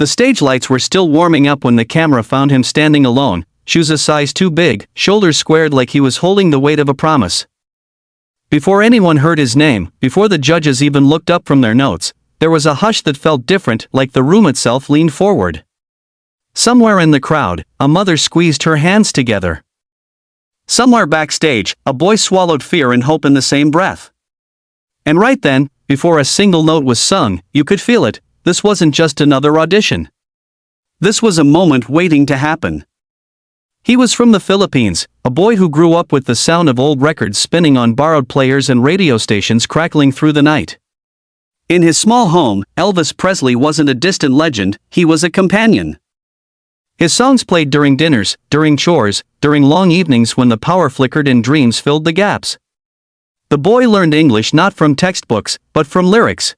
The stage lights were still warming up when the camera found him standing alone, shoes a size too big, shoulders squared like he was holding the weight of a promise. Before anyone heard his name, before the judges even looked up from their notes, there was a hush that felt different, like the room itself leaned forward. Somewhere in the crowd, a mother squeezed her hands together. Somewhere backstage, a boy swallowed fear and hope in the same breath. And right then, before a single note was sung, you could feel it. This wasn't just another audition. This was a moment waiting to happen. He was from the Philippines, a boy who grew up with the sound of old records spinning on borrowed players and radio stations crackling through the night. In his small home, Elvis Presley wasn't a distant legend, he was a companion. His songs played during dinners, during chores, during long evenings when the power flickered and dreams filled the gaps. The boy learned English not from textbooks, but from lyrics.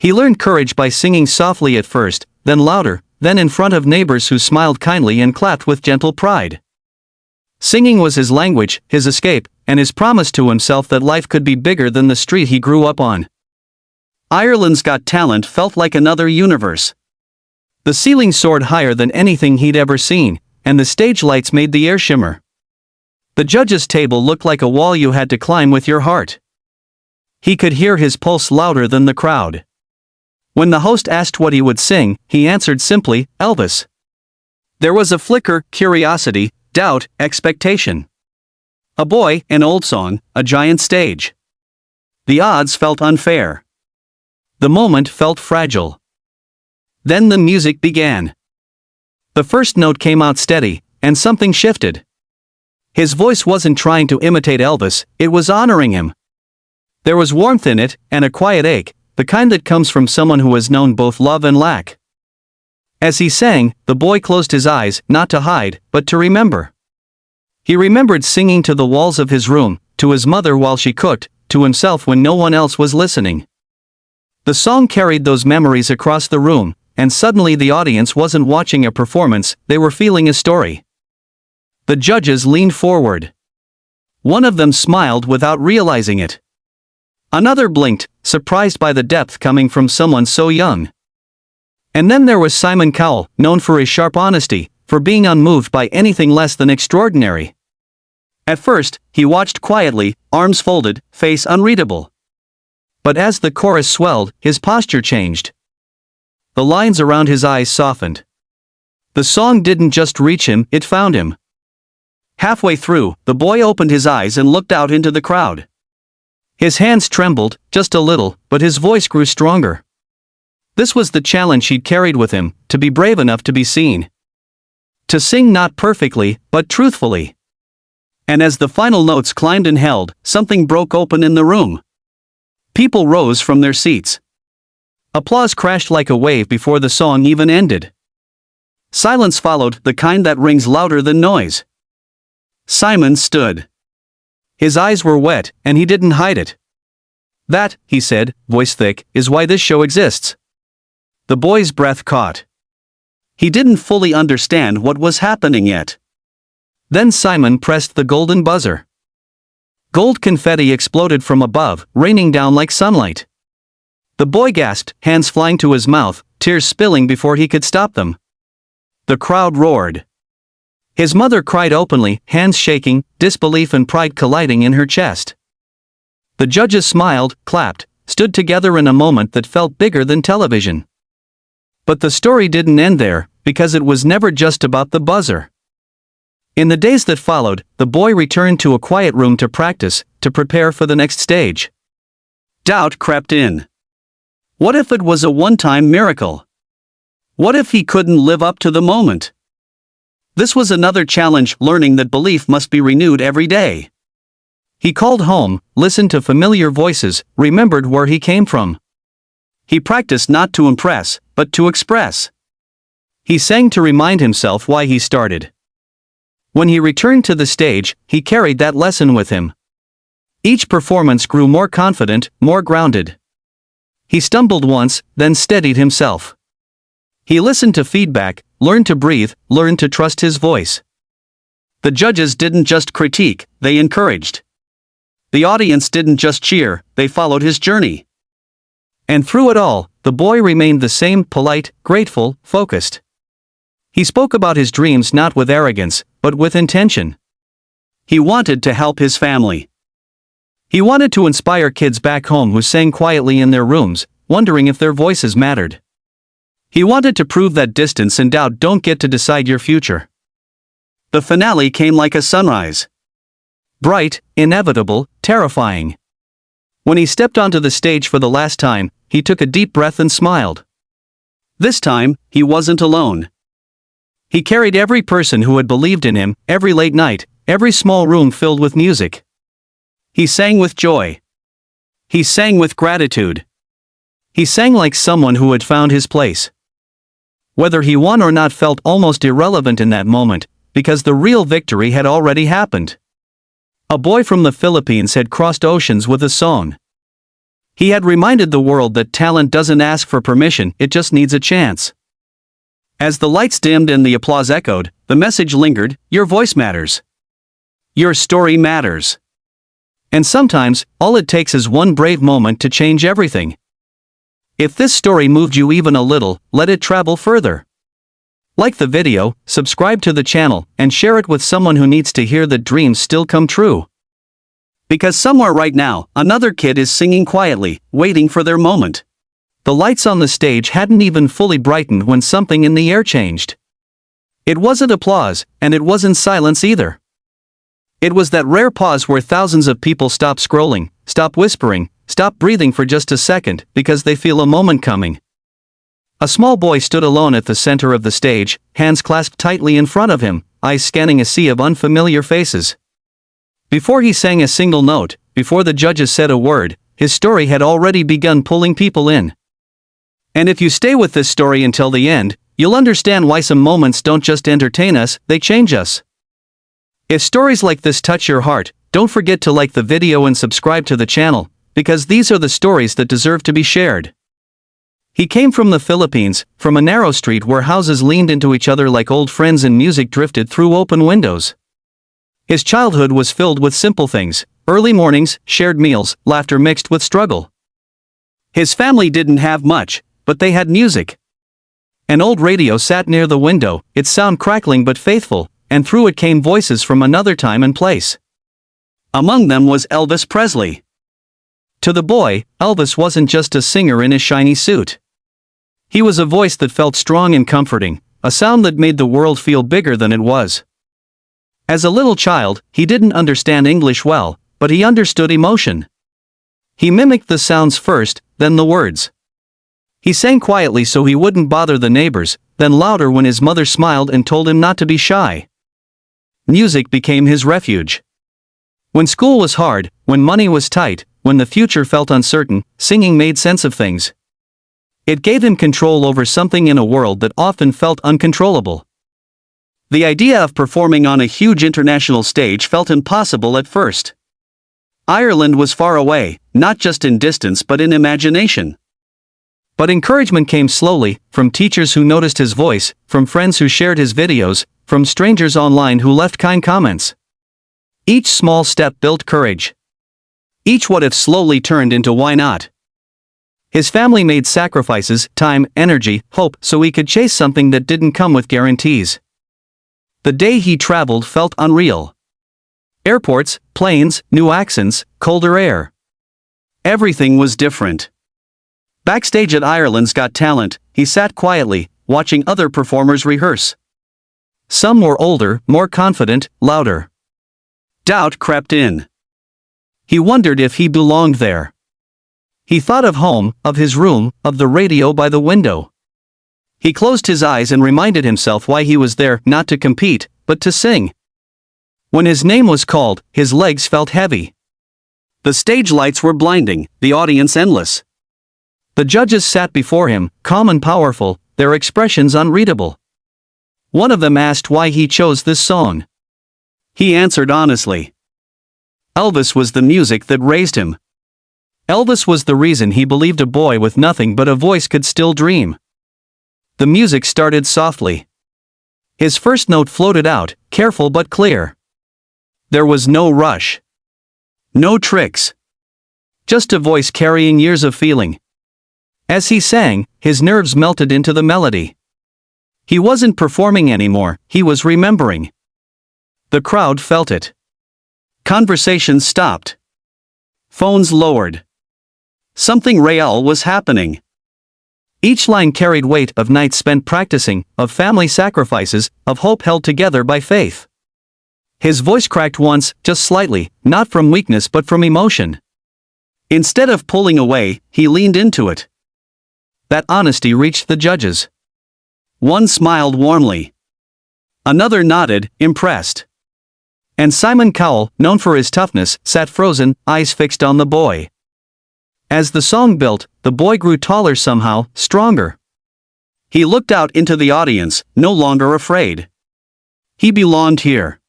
He learned courage by singing softly at first, then louder, then in front of neighbors who smiled kindly and clapped with gentle pride. Singing was his language, his escape, and his promise to himself that life could be bigger than the street he grew up on. Ireland's Got Talent felt like another universe. The ceiling soared higher than anything he'd ever seen, and the stage lights made the air shimmer. The judges' table looked like a wall you had to climb with your heart. He could hear his pulse louder than the crowd. When the host asked what he would sing, he answered simply, Elvis. There was a flicker, curiosity, doubt, expectation. A boy, an old song, a giant stage. The odds felt unfair. The moment felt fragile. Then the music began. The first note came out steady, and something shifted. His voice wasn't trying to imitate Elvis, it was honoring him. There was warmth in it, and a quiet ache, the kind that comes from someone who has known both love and lack. As he sang, the boy closed his eyes, not to hide, but to remember. He remembered singing to the walls of his room, to his mother while she cooked, to himself when no one else was listening. The song carried those memories across the room, and suddenly the audience wasn't watching a performance, they were feeling a story. The judges leaned forward. One of them smiled without realizing it. Another blinked, surprised by the depth coming from someone so young. And then there was Simon Cowell, known for his sharp honesty, for being unmoved by anything less than extraordinary. At first, he watched quietly, arms folded, face unreadable. But as the chorus swelled, his posture changed. The lines around his eyes softened. The song didn't just reach him, it found him. Halfway through, the boy opened his eyes and looked out into the crowd. His hands trembled, just a little, but his voice grew stronger. This was the challenge he'd carried with him, to be brave enough to be seen. To sing not perfectly, but truthfully. And as the final notes climbed and held, something broke open in the room. People rose from their seats. Applause crashed like a wave before the song even ended. Silence followed, the kind that rings louder than noise. Simon stood. His eyes were wet, and he didn't hide it. That, he said, voice thick, is why this show exists. The boy's breath caught. He didn't fully understand what was happening yet. Then Simon pressed the golden buzzer. Gold confetti exploded from above, raining down like sunlight. The boy gasped, hands flying to his mouth, tears spilling before he could stop them. The crowd roared. His mother cried openly, hands shaking, disbelief and pride colliding in her chest. The judges smiled, clapped, stood together in a moment that felt bigger than television. But the story didn't end there, because it was never just about the buzzer. In the days that followed, the boy returned to a quiet room to practice, to prepare for the next stage. Doubt crept in. What if it was a one-time miracle? What if he couldn't live up to the moment? This was another challenge, learning that belief must be renewed every day. He called home, listened to familiar voices, remembered where he came from. He practiced not to impress, but to express. He sang to remind himself why he started. When he returned to the stage, he carried that lesson with him. Each performance grew more confident, more grounded. He stumbled once, then steadied himself. He listened to feedback, learned to breathe, learned to trust his voice. The judges didn't just critique, they encouraged. The audience didn't just cheer, they followed his journey. And through it all, the boy remained the same, polite, grateful, focused. He spoke about his dreams not with arrogance, but with intention. He wanted to help his family. He wanted to inspire kids back home who sang quietly in their rooms, wondering if their voices mattered. He wanted to prove that distance and doubt don't get to decide your future. The finale came like a sunrise. Bright, inevitable, terrifying. When he stepped onto the stage for the last time, he took a deep breath and smiled. This time, he wasn't alone. He carried every person who had believed in him, every late night, every small room filled with music. He sang with joy. He sang with gratitude. He sang like someone who had found his place. Whether he won or not felt almost irrelevant in that moment, because the real victory had already happened. A boy from the Philippines had crossed oceans with a song. He had reminded the world that talent doesn't ask for permission, it just needs a chance. As the lights dimmed and the applause echoed, the message lingered: your voice matters. Your story matters. And sometimes, all it takes is one brave moment to change everything. If this story moved you even a little, let it travel further. Like the video, subscribe to the channel, and share it with someone who needs to hear that dreams still come true. Because somewhere right now, another kid is singing quietly, waiting for their moment. The lights on the stage hadn't even fully brightened when something in the air changed. It wasn't applause, and it wasn't silence either. It was that rare pause where thousands of people stop scrolling, stop whispering, stop breathing for just a second, because they feel a moment coming. A small boy stood alone at the center of the stage, hands clasped tightly in front of him, eyes scanning a sea of unfamiliar faces. Before he sang a single note, before the judges said a word, his story had already begun pulling people in. And if you stay with this story until the end, you'll understand why some moments don't just entertain us, they change us. If stories like this touch your heart, don't forget to like the video and subscribe to the channel, because these are the stories that deserve to be shared. He came from the Philippines, from a narrow street where houses leaned into each other like old friends and music drifted through open windows. His childhood was filled with simple things: early mornings, shared meals, laughter mixed with struggle. His family didn't have much, but they had music. An old radio sat near the window, its sound crackling but faithful, and through it came voices from another time and place. Among them was Elvis Presley. To the boy, Elvis wasn't just a singer in his shiny suit. He was a voice that felt strong and comforting, a sound that made the world feel bigger than it was. As a little child, he didn't understand English well, but he understood emotion. He mimicked the sounds first, then the words. He sang quietly so he wouldn't bother the neighbors, then louder when his mother smiled and told him not to be shy. Music became his refuge. When school was hard, when money was tight, when the future felt uncertain, singing made sense of things. It gave him control over something in a world that often felt uncontrollable. The idea of performing on a huge international stage felt impossible at first. Ireland was far away, not just in distance but in imagination. But encouragement came slowly, from teachers who noticed his voice, from friends who shared his videos, from strangers online who left kind comments. Each small step built courage. Each what if slowly turned into why not. His family made sacrifices, time, energy, hope, so he could chase something that didn't come with guarantees. The day he traveled felt unreal. Airports, planes, new accents, colder air. Everything was different. Backstage at Ireland's Got Talent, he sat quietly, watching other performers rehearse. Some were older, more confident, louder. Doubt crept in. He wondered if he belonged there. He thought of home, of his room, of the radio by the window. He closed his eyes and reminded himself why he was there, not to compete, but to sing. When his name was called, his legs felt heavy. The stage lights were blinding, the audience endless. The judges sat before him, calm and powerful, their expressions unreadable. One of them asked why he chose this song. He answered honestly. Elvis was the music that raised him. Elvis was the reason he believed a boy with nothing but a voice could still dream. The music started softly. His first note floated out, careful but clear. There was no rush. No tricks. Just a voice carrying years of feeling. As he sang, his nerves melted into the melody. He wasn't performing anymore, he was remembering. The crowd felt it. Conversations stopped. Phones lowered. Something real was happening. Each line carried weight of nights spent practicing, of family sacrifices, of hope held together by faith. His voice cracked once, just slightly, not from weakness but from emotion. Instead of pulling away, he leaned into it. That honesty reached the judges. One smiled warmly. Another nodded, impressed. And Simon Cowell, known for his toughness, sat frozen, eyes fixed on the boy. As the song built, the boy grew taller somehow, stronger. He looked out into the audience, no longer afraid. He belonged here.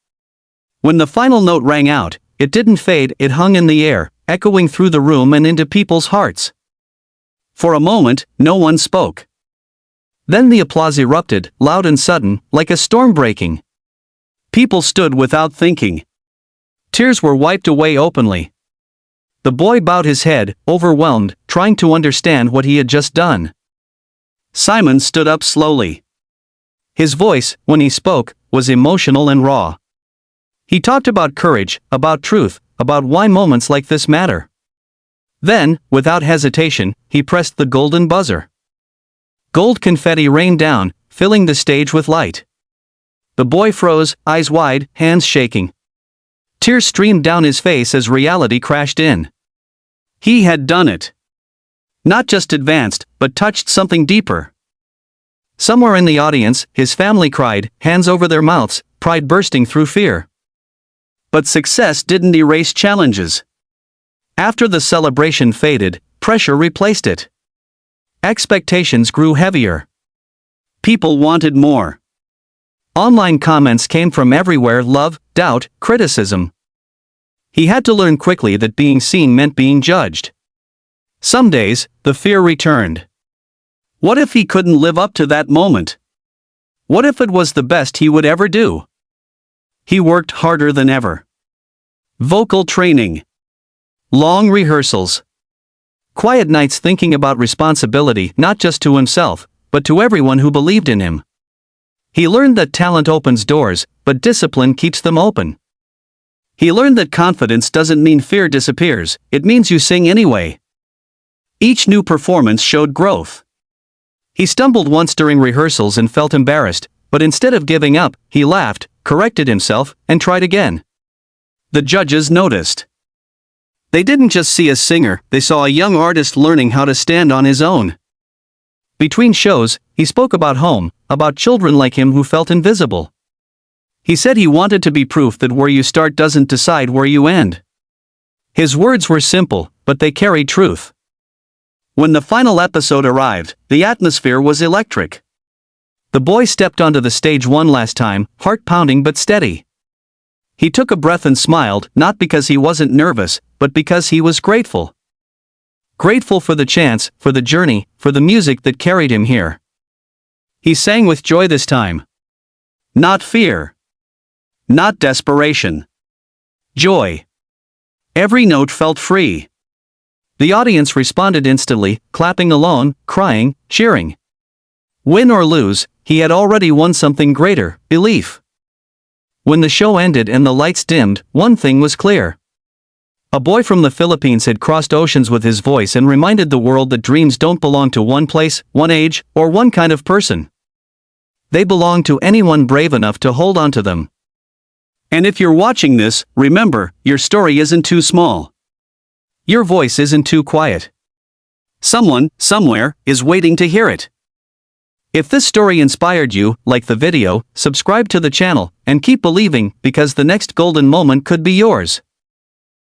When the final note rang out, it didn't fade, it hung in the air, echoing through the room and into people's hearts. For a moment, no one spoke. Then the applause erupted, loud and sudden, like a storm breaking. People stood without thinking. Tears were wiped away openly. The boy bowed his head, overwhelmed, trying to understand what he had just done. Simon stood up slowly. His voice, when he spoke, was emotional and raw. He talked about courage, about truth, about why moments like this matter. Then, without hesitation, he pressed the golden buzzer. Gold confetti rained down, filling the stage with light. The boy froze, eyes wide, hands shaking. Tears streamed down his face as reality crashed in. He had done it. Not just advanced, but touched something deeper. Somewhere in the audience, his family cried, hands over their mouths, pride bursting through fear. But success didn't erase challenges. After the celebration faded, pressure replaced it. Expectations grew heavier. People wanted more. Online comments came from everywhere: love, doubt, criticism. He had to learn quickly that being seen meant being judged. Some days, the fear returned. What if he couldn't live up to that moment? What if it was the best he would ever do? He worked harder than ever. Vocal training. Long rehearsals. Quiet nights thinking about responsibility not just to himself, but to everyone who believed in him. He learned that talent opens doors, but discipline keeps them open. He learned that confidence doesn't mean fear disappears, it means you sing anyway. Each new performance showed growth. He stumbled once during rehearsals and felt embarrassed, but instead of giving up, he laughed, corrected himself, and tried again. The judges noticed. They didn't just see a singer, they saw a young artist learning how to stand on his own. Between shows, he spoke about home, about children like him who felt invisible. He said he wanted to be proof that where you start doesn't decide where you end. His words were simple, but they carried truth. When the final episode arrived, the atmosphere was electric. The boy stepped onto the stage one last time, heart pounding but steady. He took a breath and smiled, not because he wasn't nervous, but because he was grateful. Grateful for the chance, for the journey, for the music that carried him here. He sang with joy this time. Not fear. Not desperation. Joy. Every note felt free. The audience responded instantly, clapping along, crying, cheering. Win or lose, he had already won something greater: belief. When the show ended and the lights dimmed, one thing was clear. A boy from the Philippines had crossed oceans with his voice and reminded the world that dreams don't belong to one place, one age, or one kind of person. They belong to anyone brave enough to hold on to them. And if you're watching this, remember, your story isn't too small. Your voice isn't too quiet. Someone, somewhere, is waiting to hear it. If this story inspired you, like the video, subscribe to the channel, and keep believing, because the next golden moment could be yours.